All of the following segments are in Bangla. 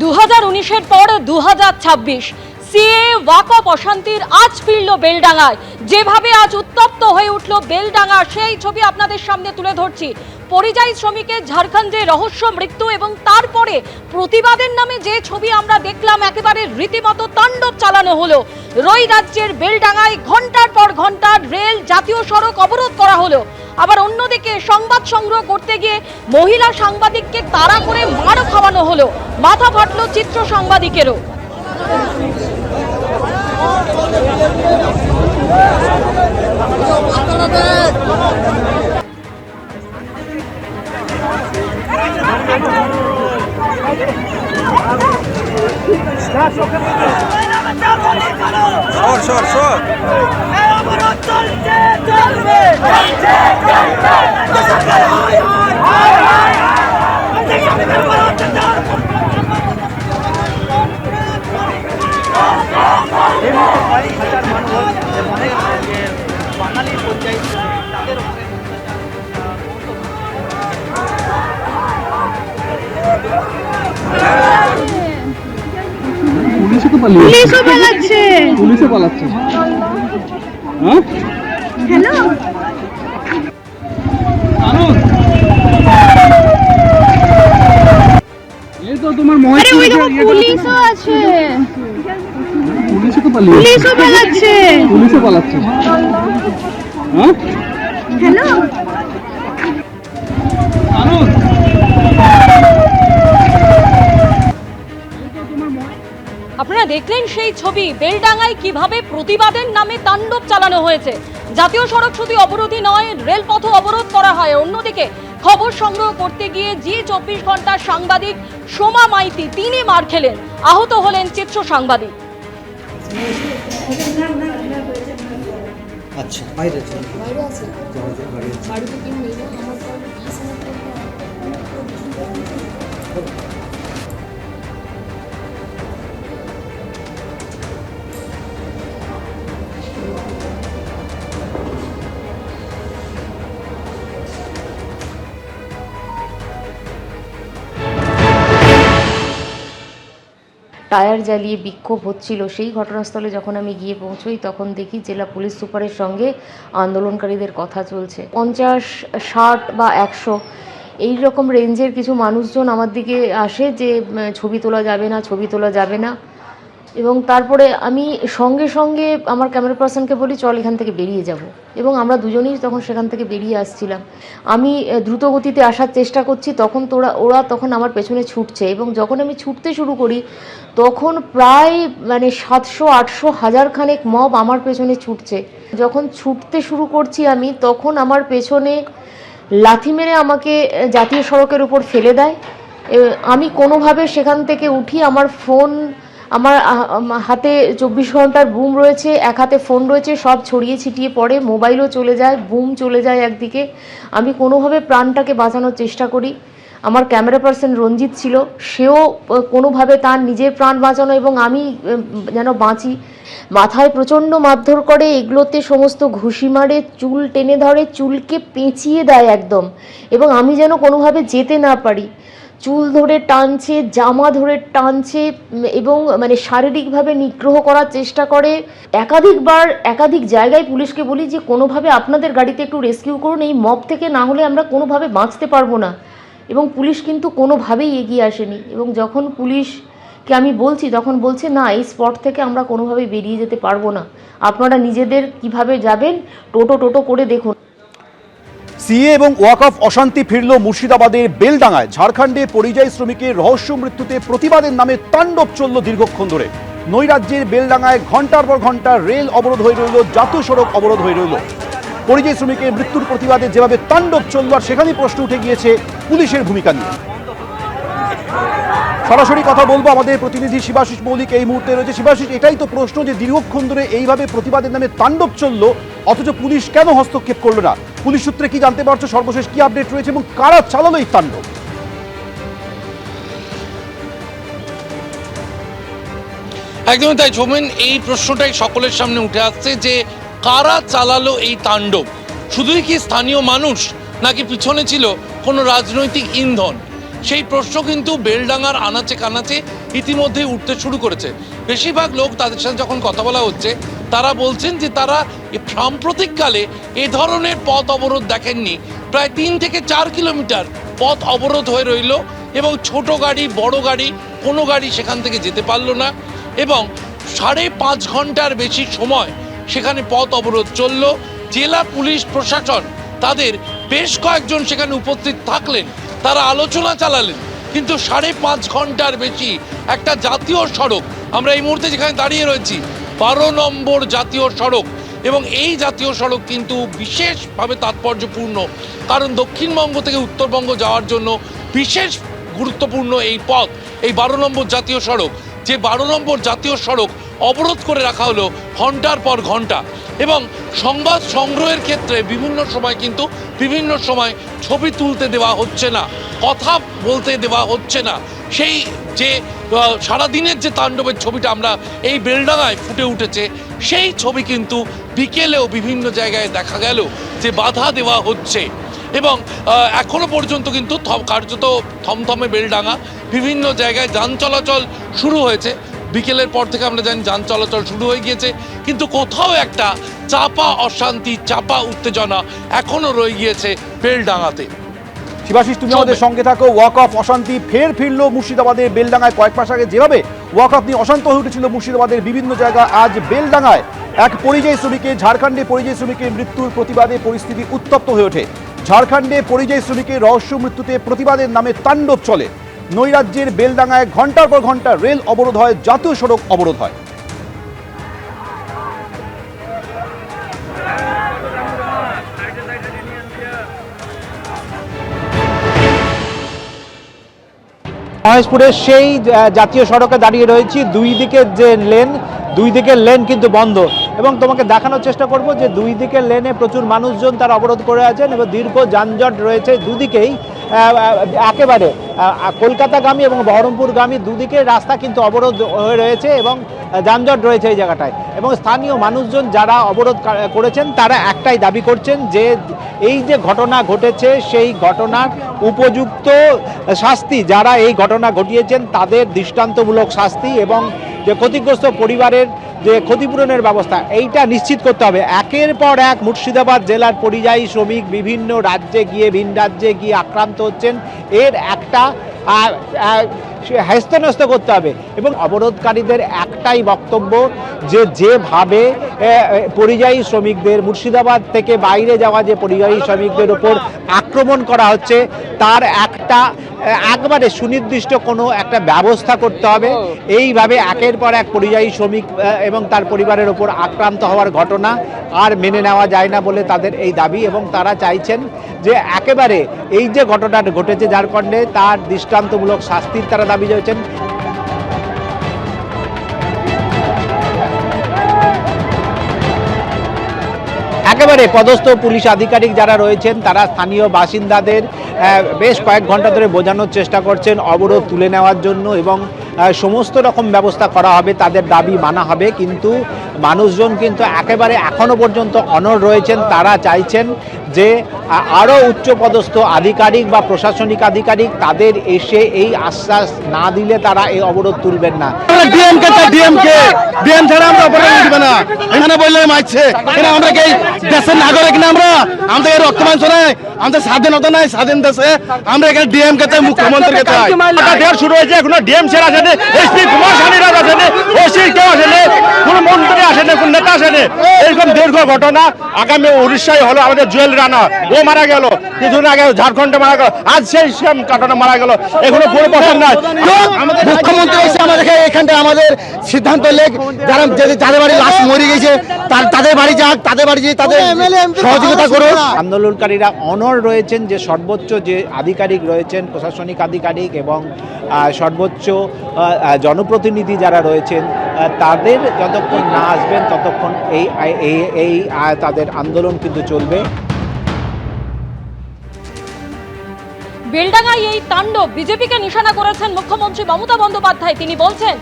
2019-এর পর 2026 সিএ ওয়াকফ অশান্তির আজ ফিরল বেলডাঙ্গায়। যেভাবে আজ উত্তপ্ত হয়ে উঠল বেলডাঙ্গা, সেই ছবি আপনাদের সামনে তুলে ধরছি। পরিযায়ী শ্রমিকের ঝাড়খণ্ডে রহস্য মৃত্যু এবং তারপরে প্রতিবাদের নামে যে ছবি আমরা দেখলাম, একেবারে রীতিমতো তাণ্ডব চালানো হলো। রই রাজ্যের বেলডাঙ্গায় ঘন্টার পর ঘন্টা রেল, জাতীয় সড়ক অবরোধ করা হলো। আবার অন্যদিকে সংবাদ সংগ্রহ করতে গিয়ে মহিলা সাংবাদিককে তাড়া করে মারও খাওয়ানো হলো। মাথা ফাটল চিত্র সাংবাদিকেরও। পুলিশও পালাচ্ছে। হ্যাঁ, হ্যালো, এই তো তোমার মহিলা পুলিশও আছে। পুলিশও পালাচ্ছে। হ্যাঁ, হ্যালো, আপনারা দেখলেন সেই ছবি। বেলডাঙ্গায় কিভাবে প্রতিবাদের নামে তাণ্ডব চালানো হয়েছে। জাতীয় সড়ক শুধু অবরোধই নয়, রেলপথও অবরোধ করা হয়। অন্যদিকে খবর সংগ্রহ করতে গিয়ে জি24 ঘন্টার সাংবাদিক সোমা মাইতি তিনি মার খেলেন, আহত হলেন চিত্র সাংবাদিক। আচ্ছা, বাইরে আছে। টায়ার জ্বালিয়ে বিক্ষোভ হচ্ছিল, সেই ঘটনাস্থলে যখন আমি গিয়ে পৌঁছই তখন দেখি জেলা পুলিশ সুপারের সঙ্গে আন্দোলনকারীদের কথা চলছে। 50, 60 বা 100 এই রকম রেঞ্জের কিছু মানুষজন আমার দিকে আসে যে ছবি তোলা যাবে না। এবং তারপরে আমি সঙ্গে সঙ্গে আমার ক্যামেরা পার্সনকে বলি চল এখান থেকে বেরিয়ে যাব, এবং আমরা দুজনেই তখন সেখান থেকে বেরিয়ে আসছিলাম। আমি দ্রুত গতিতে আসার চেষ্টা করছি, তখন ওরা তখন আমার পেছনে ছুটছে, এবং যখন আমি ছুটতে শুরু করি তখন প্রায় 700, 800, 1000 খানেক মব আমার পেছনে ছুটছে। যখন ছুটতে শুরু করছি আমি, তখন আমার পেছনে লাথি মেরে আমাকে জাতীয় সড়কের উপর ফেলে দেয়। আমি কোনোভাবে সেখান থেকে উঠি। আমার ফোন, আমার হাতে 24 ঘন্টার বুম রয়েছে, এক হাতে ফোন রয়েছে, সব ছড়িয়ে ছিটিয়ে পড়ে, মোবাইলও চলে যায়, বুম চলে যায় একদিকে। আমি কোনোভাবে প্রাণটাকে বাঁচানোর চেষ্টা করি। আমার ক্যামেরা পার্সন রঞ্জিত ছিল, সেও কোনোভাবে তার নিজের প্রাণ বাঁচানো এবং আমি যেন বাঁচি। মাথায় প্রচণ্ড মারধর করে, এগুলোতে সমস্ত ঘুষি মারে, চুল টেনে ধরে, চুলকে পেঁচিয়ে দেয় একদম, এবং আমি যেন কোনোভাবে যেতে না পারি। চুল ধরে টানছে, জামা ধরে টানছে, এবং শারীরিকভাবে নিগ্রহ করার চেষ্টা করে। একাধিক জায়গায় পুলিশকে বলি যে কোনোভাবে আপনাদের গাড়িতে একটু রেস্কিউ করুন, এই মব থেকে না হলে আমরা কোনোভাবে বাঁচতে পারবো না। এবং পুলিশ কিন্তু কোনোভাবেই এগিয়ে আসেনি। এবং যখন পুলিশকে আমি বলছি তখন বলছে না, এই স্পট থেকে আমরা কোনোভাবেই বেরিয়ে যেতে পারবো না, আপনারা নিজেদের কিভাবে যাবেন টোটো করে দেখুন। সিএ এবং ওয়াকফ অশান্তি ফিরল মুর্শিদাবাদের বেলডাঙ্গায়। ঝাড়খণ্ডে পরিযায়ী শ্রমিকের রহস্য মৃত্যুতে প্রতিবাদের নামে তাণ্ডব চলল দীর্ঘক্ষণ ধরে। নৈরাজ্যের বেলডাঙ্গায় ঘন্টার পর ঘন্টা রেল অবরোধ হয়ে রইল, জাতীয় সড়ক অবরোধ হয়ে রইল। পরিযায়ী শ্রমিকের মৃত্যুর প্রতিবাদে যেভাবে তাণ্ডব চলল, আর সেখানেই প্রশ্ন উঠে গিয়েছে পুলিশের ভূমিকা নিয়ে। সরাসরি কথা বলবো, আমাদের প্রতিনিধি শিবাশিস মৌলিক এই মুহূর্তে রয়েছে। শিবাশিস, এটাই তো প্রশ্ন যে দীর্ঘক্ষণ ধরে এইভাবে প্রতিবাদের নামে তাণ্ডব চললো, অথচ পুলিশ কেন হস্তক্ষেপ করলো না? পুলিশ সূত্রে কি জানতে পারছো? সর্বশেষ কি আপডেট রয়েছে এবং কারা চালালো এই তাণ্ডব? একদমই তাই ঝোমেন, এই প্রশ্নটাই সকলের সামনে উঠে আসছে যে কারা চালালো এই তাণ্ডব। শুধুই কি স্থানীয় মানুষ, নাকি পিছনে ছিল কোনো রাজনৈতিক ইন্ধন? সেই প্রশ্ন কিন্তু বেলডাঙ্গার আনাচে কানাচে ইতিমধ্যেই উঠতে শুরু করেছে। বেশিরভাগ লোক তাদের সাথে যখন কথা বলা হচ্ছে তারা বলছেন যে তারা সাম্প্রতিককালে এ ধরনের পথ অবরোধ দেখেননি। প্রায় 3 থেকে 4 কিলোমিটার পথ অবরোধ হয়ে রইল এবং ছোট গাড়ি বড় গাড়ি কোনো গাড়ি সেখান থেকে যেতে পারলো না এবং 5.5 ঘন্টার বেশি সময় সেখানে পথ অবরোধ চলল। জেলা পুলিশ প্রশাসন তাদের বেশ কয়েকজন সেখানে উপস্থিত থাকলেন, তারা আলোচনা চালালেন, কিন্তু 5.5 ঘন্টার বেশি একটা জাতীয় সড়ক, আমরা এই মুহূর্তে যেখানে দাঁড়িয়ে রয়েছি 12 নম্বর জাতীয় সড়ক, এবং এই জাতীয় সড়ক কিন্তু বিশেষভাবে তাৎপর্যপূর্ণ, কারণ দক্ষিণবঙ্গ থেকে উত্তরবঙ্গ যাওয়ার জন্য বিশেষ গুরুত্বপূর্ণ এই পথ, এই 12 নম্বর জাতীয় সড়ক। যে 12 নম্বর জাতীয় সড়ক অবরোধ করে রাখা হলো ঘন্টার পর ঘন্টা, এবং সংবাদ সংগ্রহের ক্ষেত্রে বিভিন্ন সময় কিন্তু বিভিন্ন সময় ছবি তুলতে দেওয়া হচ্ছে না, কথা বলতে দেওয়া হচ্ছে না। সেই যে সারাদিনের যে তাণ্ডবের ছবিটা আমরা এই বেলডাঙ্গায় ফুটে উঠেছে, সেই ছবি কিন্তু বিকেলেও বিভিন্ন জায়গায় দেখা গেল যে বাধা দেওয়া হচ্ছে, এবং এখনো পর্যন্ত কিন্তু কার্যত থমথমে বেলডাঙ্গা। বিভিন্ন জায়গায় যান চলাচল শুরু হয়েছে, বিকেলের পর থেকে আমরা জানি যান চলাচল শুরু হয়ে গিয়েছে, কিন্তু কোথাও একটা চাপা অশান্তি, চাপা উত্তেজনা এখনো রয়ে গিয়েছে বেলডাঙ্গাতে। শিবাশিস, তুমি আমাদের সঙ্গে থাকো। ওয়াক অফ অশান্তি ফের ফিরল মুর্শিদাবাদের বেলডাঙ্গায়। কয়েক মাস আগে যেভাবে ওয়াক অফ নিয়ে অশান্ত হয়ে উঠেছিল মুর্শিদাবাদের বিভিন্ন জায়গা, আজ বেলডাঙ্গায় এক পরিযায়ী শ্রমিকের, ঝাড়খণ্ডে পরিযায়ী শ্রমিকের মৃত্যুর প্রতিবাদে পরিস্থিতি উত্তপ্ত হয়ে ওঠে। ঝাড়খণ্ডে পরিযায়ী শ্রমিকের রহস্য মৃত্যুতে প্রতিবাদের নামে তাণ্ডব চলে। নৈরাজ্যের বেলডাঙ্গায় ঘন্টার পর ঘন্টা রেল অবরোধ হয়, জাতীয় সড়ক অবরোধ হয়। মহেশপুরের সেই জাতীয় সড়কে দাঁড়িয়ে রয়েছি, দুই দিকের লেন কিন্তু বন্ধ, এবং তোমাকে দেখানোর চেষ্টা করব যে দুই দিকের লেনে প্রচুর মানুষজন তারা অবরোধ করে আছেন এবং দীর্ঘ যানজট রয়েছে দুদিকেই। একেবারে কলকাতাগামী এবং বহরমপুরগামী দুদিকের রাস্তা কিন্তু অবরোধ হয়ে রয়েছে এবং যানজট রয়েছে এই জায়গাটায়। এবং স্থানীয় মানুষজন যারা অবরোধ করেছেন তারা একটাই দাবি করছেন যে এই যে ঘটনা ঘটেছে সেই ঘটনার উপযুক্ত শাস্তি, যারা এই ঘটনা ঘটিয়েছেন তাদের দৃষ্টান্তমূলক শাস্তি, এবং যে ক্ষতিগ্রস্ত পরিবারের যে ক্ষতিপূরণের ব্যবস্থা এইটা নিশ্চিত করতে হবে। একের পর এক মুর্শিদাবাদ জেলার পরিযায়ী শ্রমিক বিভিন্ন রাজ্যে গিয়ে, ভিন রাজ্যে গিয়ে আক্রান্ত হচ্ছেন, এর একটা হ্যস্ত করতে হবে। এবং অবরোধকারীদের একটাই বক্তব্য যে যেভাবে পরিযায়ী শ্রমিকদের, মুর্শিদাবাদ থেকে বাইরে যাওয়া যে পরিযায়ী শ্রমিকদের উপর আক্রমণ করা হচ্ছে তার একবারে সুনির্দিষ্ট কোনো একটা ব্যবস্থা করতে হবে। এইভাবে একের পর এক পরিযায়ী শ্রমিক এবং তার পরিবারের ওপর আক্রান্ত হওয়ার ঘটনা আর মেনে নেওয়া যায় না বলে তাদের এই দাবি, এবং তারা চাইছেন যে একেবারে এই যে ঘটনাটা ঘটেছে ঝাড়খণ্ডে তার দৃষ্টান্তমূলক শাস্তির তারা দাবি জানাচ্ছেন। একেবারে পদস্থ পুলিশ আধিকারিক যারা রয়েছেন তারা স্থানীয় বাসিন্দাদের বেশ কয়েক ঘন্টা ধরে বোঝানোর চেষ্টা করছেন অবরোধ তুলে নেওয়ার জন্য, এবং সমস্ত রকম ব্যবস্থা করা হবে, তাদের দাবি মানা হবে। কিন্তু মানুষজন কিন্তু একেবারে এখনো পর্যন্ত অনড় রয়েছেন, তারা চাইছেন যে আরও উচ্চপদস্থ আধিকারিক বা প্রশাসনিক আধিকারিক তাদের এসে এই আশ্বাস না দিলে তারা এই অবরোধ তুলবেন না। ডিএম ছাড়া আমরা অবরোধ দিবে না, এখানে বললে মারছে, এখানে আমরা কি দেশের নাগরিক না? আমাদের রক্ত মাংস নাই, আমাদের স্বাধীনতা নাই, স্বাধীন দেশে আমরা এখানে ডিএম কে চাই, মুখ্যমন্ত্রীকে চাই। শুরু হয়েছে, এখনো ডিএম ছেড়ে আসেনি, এসপি কুমার শানিরাজ আসেনি, ওসি কেউ আসেনি, কোন মন্ত্রী আসেনি, কোন নেতা আসেনি। এরকম দীর্ঘ ঘটনা আগামী উড়িষ্যায় হলো, আমাদের জুয়েল রানা ও মারা গেল, কিছুদিন আগে ঝাড়খণ্ডে মারা গেল, আজ সেই সেম ঘটনা মারা গেল, এখনো কোনো প্রশ্ন নাই। মুখ্যমন্ত্রী এসে আমাদেরকে এখানটা আমাদের সিদ্ধান্ত লেখ, যারা যাদের বাড়ি লাশ মরে গেছে তাদের বাড়ি যাক, তাদের বাড়ি যেয়ে তাদের সহযোগিতা করুন। আন্দোলনকারীরা অনড় রয়েছেন যে সর্বোচ্চ যে আধিকারিক রয়েছেন, প্রশাসনিক আধিকারিক এবং সর্বোচ্চ জনপ্রতিনিধি যারা রয়েছেন তাদের যতক্ষণ না আসবেন ততক্ষণ এই তাদের আন্দোলন কিন্তু চলবে। বেলডাঙ্গায় এই তাণ্ডব বিজেপিকে নিশানা করেছেন মুখ্যমন্ত্রী মমতা বন্দ্যোপাধ্যায়। তিনি বলছেন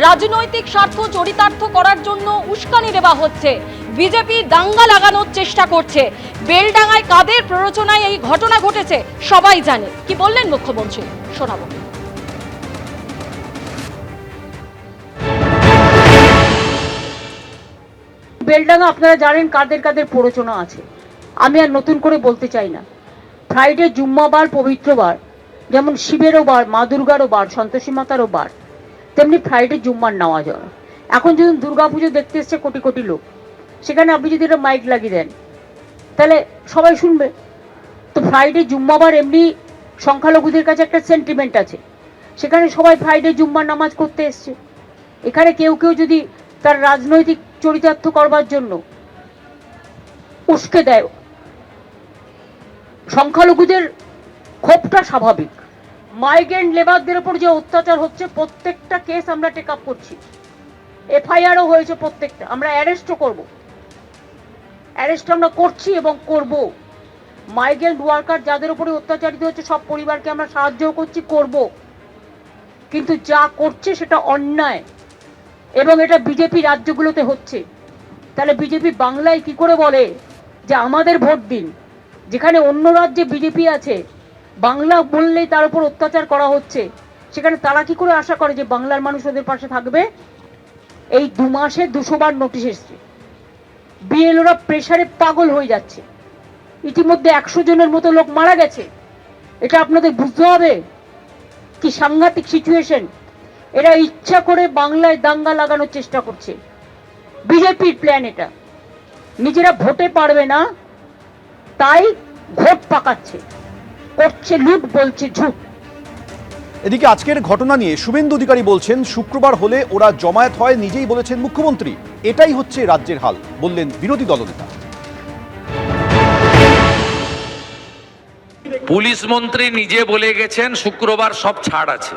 রাজনৈতিক স্বার্থ চরিতার্থ করার জন্য উস্কানি দেওয়া হচ্ছে, বিজেপি দাঙ্গা লাগানোর চেষ্টা করছে। বেলডাঙ্গায় কাদের প্ররোচনায় এই ঘটনা ঘটেছে সবাই জানে। কি বললেন মুখ্যমন্ত্রী শোনাবো। বেলডাঙ্গা আপনারা জানেন কাদের কাদের প্ররোচনা আছে, আমি আর নতুন করে বলতে চাই না। ফ্রাইডে জুম্মাবার পবিত্র বার, যেমন শিবেরও বার, মা দুর্গারও বার, সন্তোষী মাতারও বার, তেমনি ফ্রাইডে জুম্মার নেওয়া যায়। এখন যদি দুর্গাপুজো দেখতে এসছে কোটি কোটি লোক, সেখানে আপনি যদি একটা মাইক লাগিয়ে দেন তাহলে সবাই শুনবে। তো ফ্রাইডে জুম্মাবার এমনি সংখ্যালঘুদের কাছে একটা সেন্টিমেন্ট আছে, সেখানে সবাই ফ্রাইডে জুম্মার নামাজ করতে এসছে। এখানে কেউ কেউ যদি তার রাজনৈতিক চরিতার্থ করবার জন্য উস্কে দেয়, সংখ্যালঘুদের ক্ষোভটা স্বাভাবিক। মাইগ্রেন্ট লেবারদের উপর যে অত্যাচার হচ্ছে প্রত্যেকটা কেস আমরা টেক আপ করছি, এফআইআরও হয়েছে প্রত্যেকটা, আমরা অ্যারেস্টও করব, অ্যারেস্ট আমরা করছি এবং করব। মাইগ্রেন্ট ওয়ার্কার যাদের উপরে অত্যাচারিত হচ্ছে সব পরিবারকে আমরা সাহায্যও করছি, করব। কিন্তু যা করছে সেটা অন্যায় এবং এটা বিজেপি রাজ্যগুলোতে হচ্ছে। তাহলে বিজেপি বাংলায় কি করে বলে যে আমাদের ভোট দিন, যেখানে অন্য রাজ্যে বিজেপি আছে, বাংলা বললেই তার উপর অত্যাচার করা হচ্ছে, সেখানে তারা কি করে আশা করে যে বাংলার মানুষ ওদের পাশে থাকবে? এই 2 মাসে 200 বার নোটিশ এসছে, বিএলওরা প্রেসারে পাগল হয়ে যাচ্ছে, ইতিমধ্যে 100 জনের মতো লোক মারা গেছে। এটা আপনাদের বুঝতে হবে কি সাংঘাতিক সিচুয়েশন। এরা ইচ্ছা করে বাংলায় দাঙ্গা লাগানোর চেষ্টা করছে, বিজেপির প্ল্যান এটা। নিজেরা ভোটে পারবে না তাই ভোট পাকাচ্ছে, করছে লুট, বলছে ঝুট। এদিকে আজকের ঘটনা নিয়ে শুভেন্দু অধিকারী বলছেন শুক্রবার হলে ওরা জমায়েত হয়, নিজেই বলেছেন মুখ্যমন্ত্রী। এটাই হচ্ছে রাজ্যের হাল, বললেন বিরোধী দলনেতা। পুলিশ মন্ত্রী নিজে বলে গেছেন শুক্রবার সব ছাড় আছে।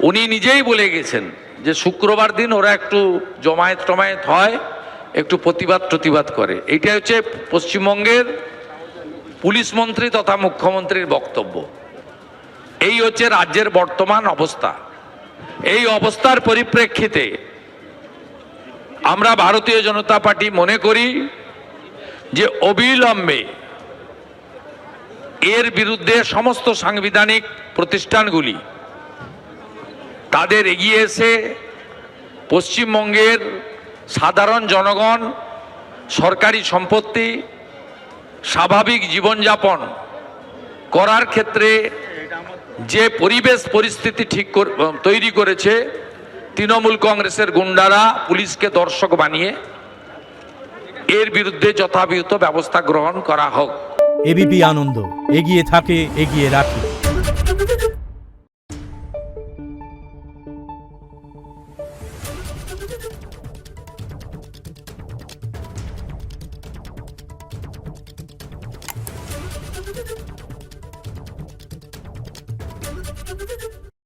উনি নিজেই বলে গেছেন যে শুক্রবার দিন ওরা একটু জমায়েত টমায়েত হয়, একটু প্রতিবাদ করে। এইটা হচ্ছে পশ্চিমবঙ্গের পুলিশ মন্ত্রী তথা মুখ্যমন্ত্রীর বক্তব্য। এই হচ্ছে রাজ্যের বর্তমান অবস্থা। এই অবস্থার পরিপ্রেক্ষিতে আমরা ভারতীয় জনতা পার্টি মনে করি যে অবিলম্বে এর বিরুদ্ধে সমস্ত সাংবিধানিক প্রতিষ্ঠানগুলি তাদের এগিয়ে এসে পশ্চিমবঙ্গের সাধারণ জনগণ সরকারি সম্পত্তি স্বাভাবিক জীবনযাপন করার ক্ষেত্রে যে পরিবেশ পরিস্থিতি তৈরি করেছে তৃণমূল কংগ্রেসের গুন্ডারা পুলিশকে দর্শক বানিয়ে, এর বিরুদ্ধে যথাযথ ব্যবস্থা গ্রহণ করা হোক। এবিপি আনন্দ, এগিয়ে থাকে, এগিয়ে রাখে।